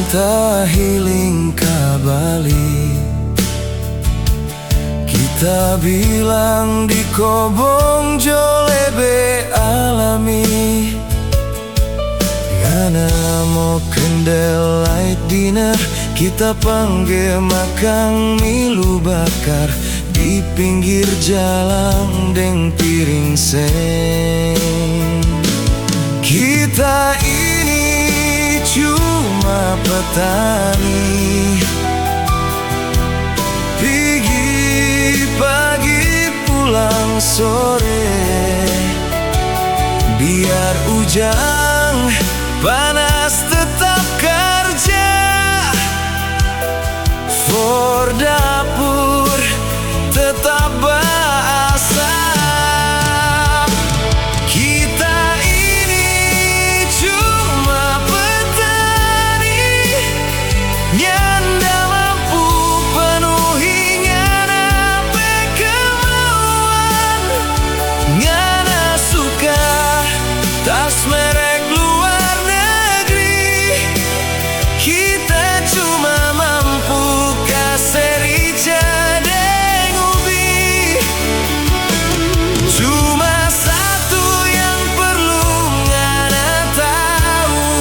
cinta hiling kabali. Kita bilang di kobong jolebe alami. Ngana mau candlelight dinner, kita panggil makan milu bakar di pinggir jalan deng piring seng. Kita ini cuma petani, pergi pagi pulang sore. Biar ujang panas tetap kerja, for dapur tetap basah. Kita ini cuma petani, nyanda mampu penuhi ngana pe kemauan. Ngana suka tas merek luar negeri, kita cuma mampu kasih rica deng ubi. Cuma satu yang perlu ngana tahu,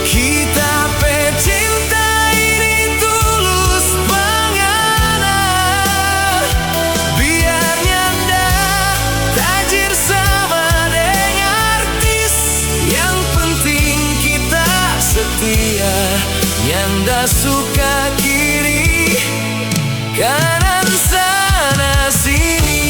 kita pe cinta ini tulus pangana. Biar nyanda tajir sama deng artis, yang penting kita setia. Nyanda suka kiri kanan sana sini.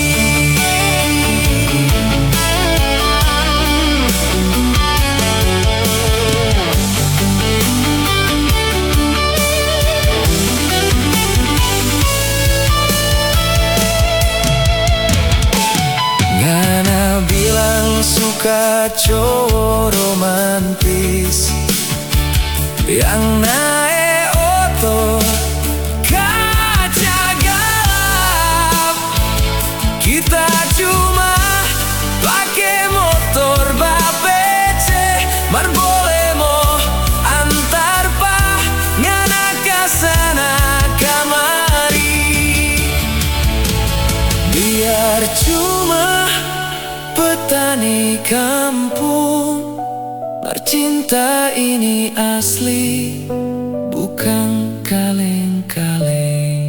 Ngana bilang suka cowok romantis, yang naik oto kaca galap. Kita cuma pakai motor bapece, mar boleh mo antar pa ngana kasana kamari. Biar cuma petani kampung, mar cinta ini asli, bukan kaleng-kaleng.